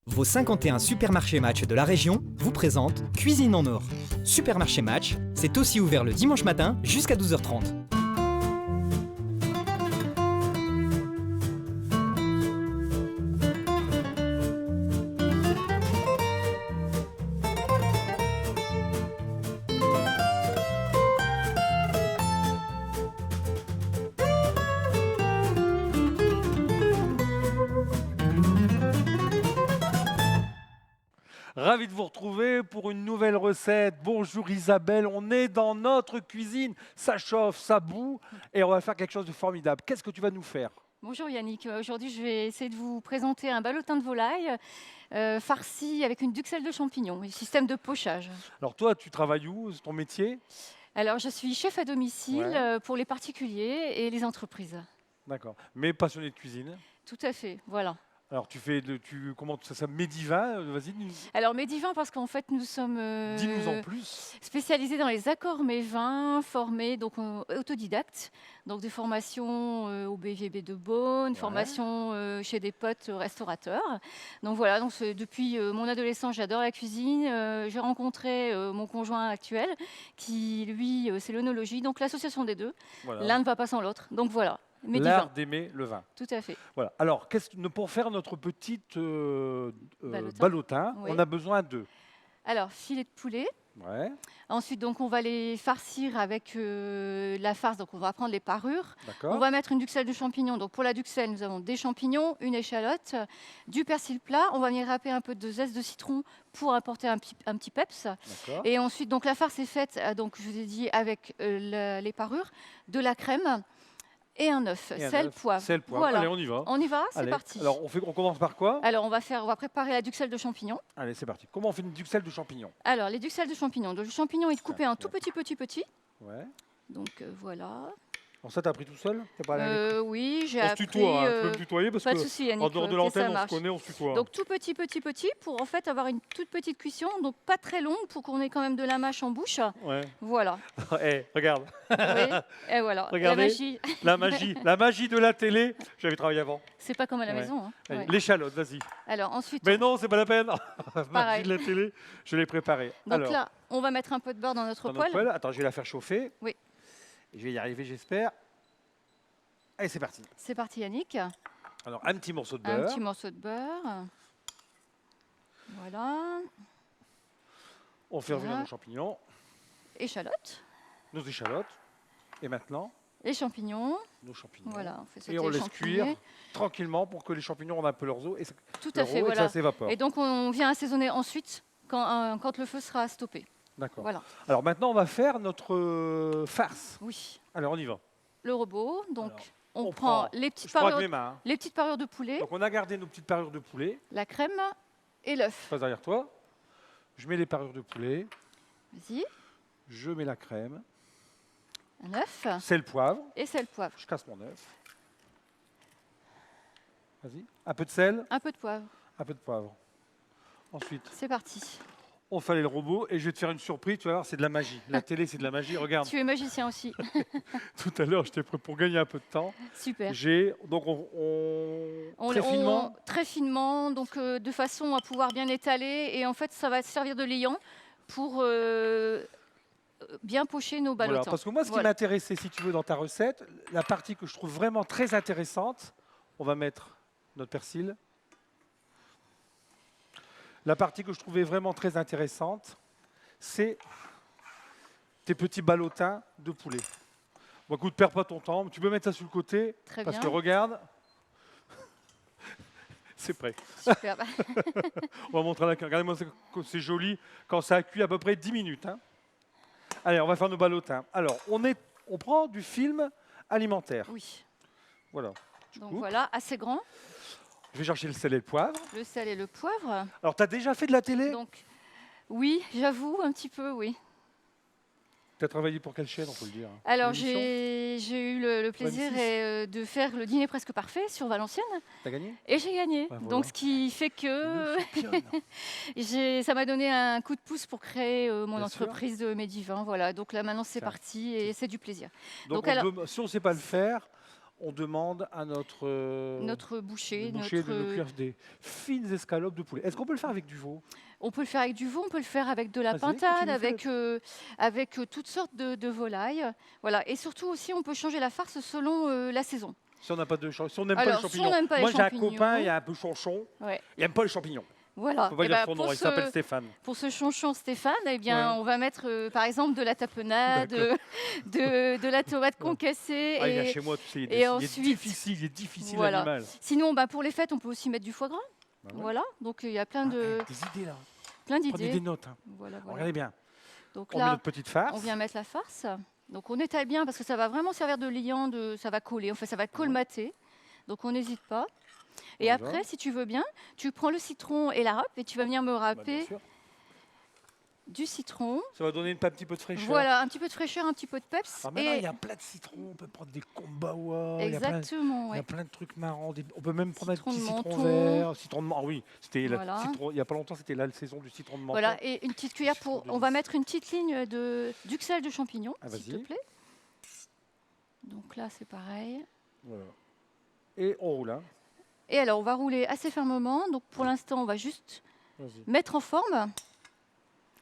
Vos 51 supermarchés Match de la région vous présentent Cuisine en Or. Supermarché Match, c'est aussi ouvert le dimanche matin jusqu'à 12h30. Ravi de vous retrouver pour une nouvelle recette. Bonjour Isabelle, on est dans notre cuisine, ça chauffe, ça bout et on va faire quelque chose de formidable. Qu'est-ce que tu vas nous faire? Bonjour Yannick, aujourd'hui je vais essayer de vous présenter un ballotin de volaille farci avec une duxelle de champignons et système de pochage. Alors toi, tu travailles où? C'est ton métier? Alors je suis chef à domicile Ouais. pour les particuliers et les entreprises. D'accord. Mais passionné de cuisine. Tout à fait, voilà. Alors tu fais, comment ça, Medivin? Vas-y, Alors mes divins parce qu'en fait nous sommes dis-nous en plus. spécialisés dans les accords mets vins, formés donc autodidactes, donc des formations au BVB de Beaune, Ouais. formations chez des potes restaurateurs. Donc voilà, donc depuis mon adolescence j'adore la cuisine. J'ai rencontré mon conjoint actuel qui lui c'est l'œnologie, donc l'association des deux. Voilà. L'un ne va pas sans l'autre. Donc voilà, mes L'art divins. d'aimer le vin. Tout à fait. Voilà. Alors, pour faire notre petite Ballotin. ballotin, Oui. on a besoin de. Alors filet de poulet. Ouais, Ensuite, donc, on va les farcir avec la farce. Donc, on va prendre les parures. On d'accord. va mettre une duxelle de champignons. Donc, pour la duxelle, nous avons des champignons, une échalote, du persil plat. On va venir râper un peu de zeste de citron pour apporter un petit peps. D'accord. Et ensuite, donc, la farce est faite, donc, je vous ai dit, avec les parures, de la crème et un œuf. Et un Sel, œuf. poivre. Sel, poivre. Voilà. Allez, on y va. On y va, c'est Allez. parti. Alors, on commence par quoi? Alors, on va préparer la duxelle de champignons. Allez, c'est parti. Comment on fait une duxelle de champignons? Alors, les duxelles de champignons. Donc, le champignon est coupé en tout Ouais. petit. Ouais. Donc, voilà. Alors ça, t'as appris tout seul? T'as pas allé à l'école? Oui, j'ai On se appris. tutoie, hein. Tu peux me tutoyer parce Pas de que souci, Yannick. en dehors de ok, ça l'antenne, on se marche. connaît, on se tutoie. Donc tout petit pour en fait avoir une toute petite cuisson, donc pas très longue pour qu'on ait quand même de la mâche en bouche. Ouais. Voilà. Eh, regarde, Oui. Et voilà. Regardez. La magie. la magie de la télé. J'avais travaillé avant. C'est pas comme à la Ouais. maison. hein. Allez, Ouais. l'échalote, vas-y. Alors ensuite. Mais non, c'est pas la peine. La magie Pareil. de la télé, je l'ai préparée. Donc Alors, là, on va mettre un peu de beurre dans notre dans notre poêle. poêle, attends, je vais la faire chauffer. Oui. Et je vais y arriver, j'espère. Allez, c'est parti. C'est parti, Yannick. Alors, un petit morceau de Un beurre. petit morceau de beurre. Voilà. On fait revenir Voilà. nos champignons, Échalote. nos échalotes. Et maintenant, Les champignons. nos champignons. Voilà. On fait sauter Et on les laisse cuire champignons. tranquillement pour que les champignons ont un peu leurs os et, Tout à fait. et que Voilà. ça s'évapore. Et donc on vient assaisonner ensuite quand le feu sera stoppé. D'accord. Voilà. Alors maintenant, on va faire notre farce. Oui. Alors, on y va. Le robot. Donc Alors, on on prend prend- les petites Je prends avec parures, mes mains. Hein. les petites parures de poulet, Donc, on a gardé nos petites parures de poulet. la crème et l'œuf. Passe derrière toi. Je mets les parures de poulet. Vas-y. Je mets la crème. Un œuf Sel, poivre. et sel, poivre. Je casse mon œuf. Vas-y. Un peu de sel, Un peu de poivre. un peu de poivre. Ensuite, C'est parti. on fait le robot et je vais te faire une surprise. Tu vas voir, c'est de la magie. La télé, c'est de la magie. Regarde, Tu es magicien aussi. tout à l'heure, j'étais prêt pour gagner un peu de temps. Super. Donc, très finement. Très finement, donc de façon à pouvoir bien étaler. Et en fait, ça va servir de liant pour bien pocher nos Voilà, ballotins. parce que moi, ce qui Voilà. m'intéressait, si tu veux, dans ta recette, la partie que je trouve vraiment très intéressante, on va mettre notre persil. La partie que je trouvais vraiment très intéressante, c'est tes petits ballotins de poulet. Bon, écoute, perds pas ton temps. Tu peux mettre ça sur le côté, Très parce bien. que regarde, c'est prêt. Super. On va montrer à la caméra. Regardez-moi, c'est joli quand ça a cuit à peu près 10 minutes. Hein. Allez, on va faire nos ballotins. Alors, on prend du film alimentaire. Oui. Voilà. Donc coupe. voilà, assez grand. Je vais chercher le sel et le poivre. Le sel et le poivre. Alors, tu as déjà fait de la télé? Donc, oui, j'avoue, un petit peu, oui. Tu as travaillé pour quelle chaîne, on peut le dire? Alors, L'émission? j'ai eu le plaisir 26. de faire le dîner presque parfait sur Valenciennes T'as gagné? et j'ai gagné. Ouais, voilà. Donc, ce qui fait que ça m'a donné un coup de pouce pour créer mon Bien sûr. entreprise de Medivin. Voilà, donc là, maintenant, c'est Ça. parti et c'est du plaisir. Donc, Donc, alors- si on ne sait pas le faire, on demande à notre, Notre boucher, de nous cuire des fines escalopes de poulet. Est-ce qu'on peut le faire avec du veau? on peut le faire avec du veau, on peut le faire avec de la Vas-y, pintade, continue, avec toutes sortes de volailles. Voilà. Et surtout aussi, on peut changer la farce selon la saison. Si on n'a pas de si on n'aime pas les Alors, si champignons. on n'aime pas les Moi, j'ai un champignons, copain, il est un peu chanchon, ouais. il n'aime pas les champignons. Voilà. Faut pas Et dire ben, son nom, il s'appelle Stéphane. pour ce chonchon Stéphane, eh bien, Ouais. on va mettre par exemple de la tapenade, de la tomate concassée. Ah, il vient et chez moi, tu sais, et il est ensuite- difficile, il est difficile Voilà. l'animal. Sinon, pour les fêtes, on peut aussi mettre du foie gras. Bah ouais. Voilà. Donc il y a plein Des idées là. Prenez d'idées. des notes. Hein. Voilà, voilà. Regardez bien. Donc On met là, notre petite farce. on vient mettre la farce. Donc on étale bien parce que ça va vraiment servir de liant, ça va coller, enfin ça va colmater. Donc on n'hésite pas. Et On y après, va. si tu veux bien, tu prends le citron et la râpe et tu vas venir me Bah, râper bien sûr. du citron. Ça va donner un petit peu de fraîcheur. Voilà, un petit peu de fraîcheur, un petit peu de peps. Alors maintenant, il y a plein de citrons. On peut prendre des kombawa. Exactement, Il y ouais. a plein de trucs marrants. On peut même prendre Citron un petit de citron menton. vert. Citron de menton. Ah oui, c'était Voilà. il n'y a pas longtemps, c'était la saison du citron de menton. Voilà, et une petite cuillère Citron pour. de On va lys. mettre une petite ligne d'uxelle de champignons, Ah, s'il te vas-y. plaît. Donc là, c'est pareil. Voilà. Et on roule. Hein. Et alors, on va rouler assez fermement. Donc pour l'instant, on va juste Vas-y. mettre en forme.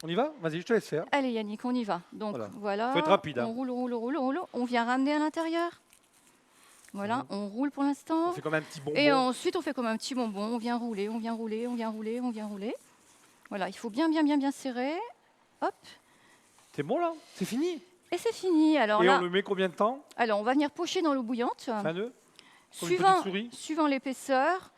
On y va? Vas-y, je te laisse faire. Allez Yannick, on y va. Donc voilà. Faut être rapide, hein. On roule, on roule, on roule, on roule. On vient ramener à l'intérieur. Voilà, on roule pour l'instant. On fait comme un petit bonbon. Et ensuite, on fait comme un petit bonbon. On vient rouler, on vient rouler, on vient rouler, on vient rouler. Voilà, il faut bien, bien, bien, bien serrer. Hop. C'est bon là? C'est fini? Et c'est fini. Alors Et là, on le met combien de temps? on va venir pocher dans l'eau bouillante. Fin nœud? Comme une petite souris? Suivant l'épaisseur,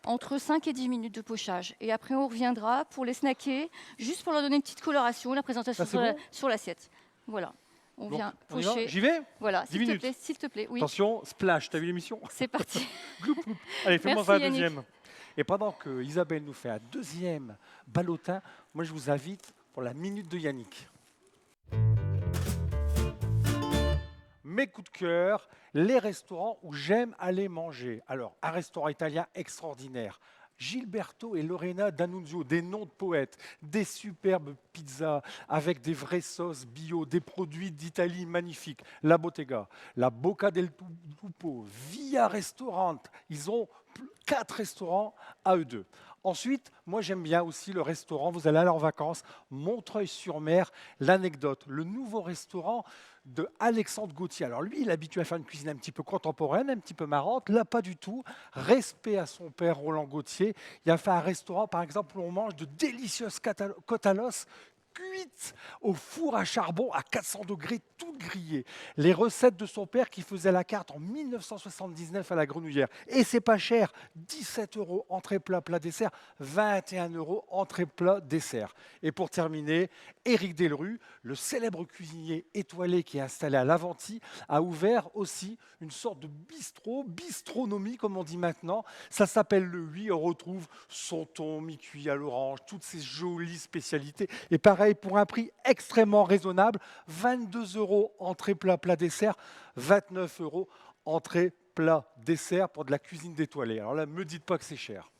entre 5 et 10 minutes de pochage. Et après, on reviendra pour les snacker, juste pour leur donner une petite coloration, la présentation Ça, c'est bon sur l'assiette. Voilà. On Donc, vient on y va? pocher. J'y vais? Voilà, 10 s'il te minutes. plaît, s'il te plaît. Oui, Attention, splash, t'as vu l'émission? c'est parti. Gloup, gloup. Allez, fais-moi Merci, faire la Yannick. deuxième. Et pendant que Isabelle nous fait un deuxième ballotin, moi je vous invite pour la minute de Yannick. Mes coups de cœur, les restaurants où j'aime aller manger. Alors, un restaurant italien extraordinaire. Gilberto et Lorena D'Annunzio, des noms de poètes, des superbes pizzas avec des vraies sauces bio, des produits d'Italie magnifiques. La Bottega, la Bocca del Lupo, Via Restaurant. Ils ont 4 restaurants à eux deux. Ensuite, moi j'aime bien aussi le restaurant, vous allez aller en vacances, Montreuil-sur-Mer, l'anecdote, le nouveau restaurant de Alexandre Gauthier. Alors lui, il est habitué à faire une cuisine un petit peu contemporaine, un petit peu marrante. Là, pas du tout. Respect à son père Roland Gauthier. Il a fait un restaurant, par exemple, où on mange de délicieuses côtes à l'os cuites au four à charbon à 400 degrés, toutes grillées. Les recettes de son père qui faisait la carte en 1979 à la Grenouillère. Et c'est pas cher, 17 € entrée plat, plat dessert, 21 € entrée plat dessert. Et pour terminer, Éric Delru, le célèbre cuisinier étoilé qui est installé à l'Aventie, a ouvert aussi une sorte de bistrot, bistronomie comme on dit maintenant. Ça s'appelle le 8, on retrouve son thon mi-cuit à l'orange, toutes ces jolies spécialités. Et pareil, pour un prix extrêmement raisonnable, 22 € entrée plat, plat dessert, 29 € entrée plat dessert pour de la cuisine d'étoilé. Alors là, ne me dites pas que c'est cher.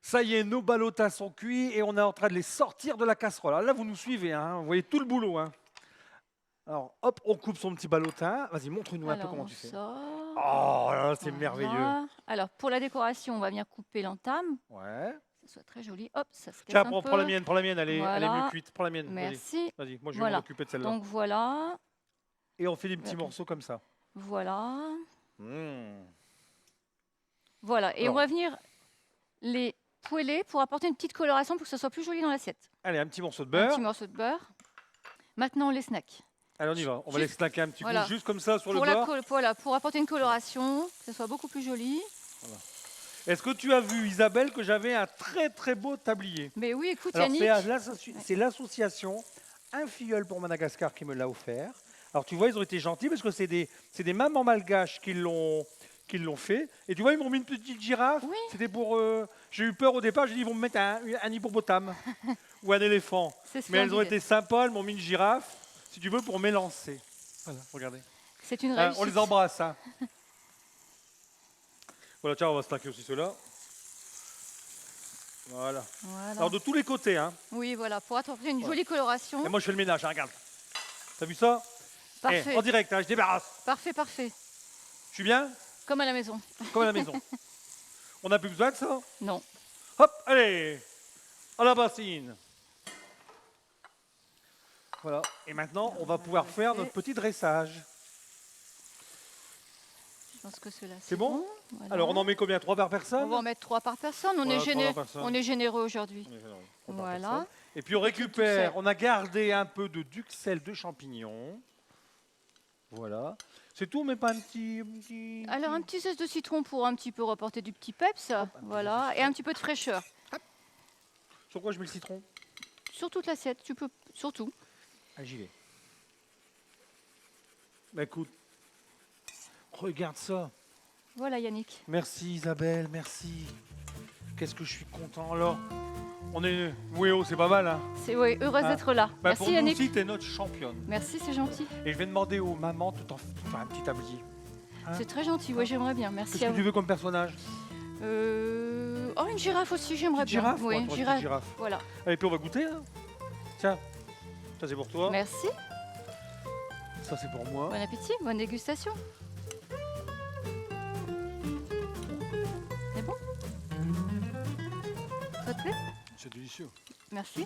Ça y est, nos ballotins sont cuits et on est en train de les sortir de la casserole. Alors là, vous nous suivez, hein, vous voyez tout le boulot. Hein. Alors, hop, on coupe son petit ballotin. Vas-y, montre-nous un peu comment tu fais. Oh là là, c'est merveilleux. Alors, pour la décoration, on va venir couper l'entame. Ouais. Que ce soit très joli. Hop, ça se casse Tiens, un peu. prends la mienne, elle est Voilà. mieux cuite. Prends la mienne. Merci. Vas-y, moi je vais Voilà. m'occuper de celle-là. Donc voilà, Et on fait des petits morceaux comme ça. voilà, Mmh. voilà. Et Alors. on va venir les poêler pour apporter une petite coloration pour que ce soit plus joli dans l'assiette. Allez, un petit morceau de Un beurre. petit morceau de beurre. Maintenant, les snacks. Allez, on y va. On va Juste- les snacker un petit voilà. coup, juste comme ça sur le Pour, bord. voilà, pour apporter une coloration, que ce soit beaucoup plus joli. Est-ce que tu as vu, Isabelle, que j'avais un très très beau tablier? Mais oui, écoute Alors, Yannick. c'est l'association Un Filleul pour Madagascar qui me l'a offert. Alors, tu vois, ils ont été gentils parce que c'est des mamans malgaches qui l'ont fait. Et tu vois, ils m'ont mis une petite girafe. Oui. C'était pour... j'ai eu peur au départ, j'ai dit, ils vont me mettre un hippopotame ou un éléphant. C'est Mais elles ont splendide. été sympas, elles m'ont mis une girafe, si tu veux, pour m'élancer. Voilà, regardez. C'est une Ah, réussite. on les embrasse. Hein. Voilà, tiens, on va stacker aussi ceux-là. Voilà. Voilà. Alors, de tous les côtés. Hein. Oui, voilà, pour apporter une jolie coloration. Et moi, je fais le ménage, hein, regarde. T'as vu ça? Parfait. En direct, hein, je débarrasse. Parfait, parfait. Je suis bien? Comme à la maison. Comme à la maison. On n'a plus besoin de ça? Non. Hop, allez, à la bassine. Voilà. Et maintenant, on va pouvoir faire notre petit dressage. Je pense que cela C'est bon? Voilà. Alors, on en met combien? 3 par personne? On va en mettre 3 par personne. On, Voilà, est, 3 par personne. on est généreux aujourd'hui. Trois par Voilà. personne. Et puis on récupère, on a gardé un peu de duxelles de champignons. Voilà. C'est tout, mais pas un petit... Alors, un petit zeste de citron pour un petit peu reporter du petit peps. Voilà. Et un petit peu de fraîcheur. Sur quoi je mets le citron? Sur toute l'assiette. Tu peux. Surtout. Ah, j'y vais. Bah écoute, regarde ça. Voilà, Yannick. Merci Isabelle, merci. Qu'est-ce que je suis content alors. On est... Oui, oh, c'est pas mal, hein. C'est oui, heureuse Ah. d'être là. Bah, Merci, pour nous Yannick. aussi, t'es notre championne. Merci, c'est gentil. Et je vais demander aux mamans de t'en faire un petit tablier. Hein? C'est très gentil. Oui, j'aimerais bien. Merci Qu'est-ce à que vous. tu veux comme personnage? Oh, une girafe aussi, j'aimerais bien. Girafe? Oui, Ouais, une toi, girafe. petite girafe. Voilà. Allez, puis on va goûter, hein. Tiens, ça c'est pour toi. Merci. Ça c'est pour moi. Bon appétit. Bonne dégustation. C'est bon? Ça te plaît? C'est délicieux. Merci.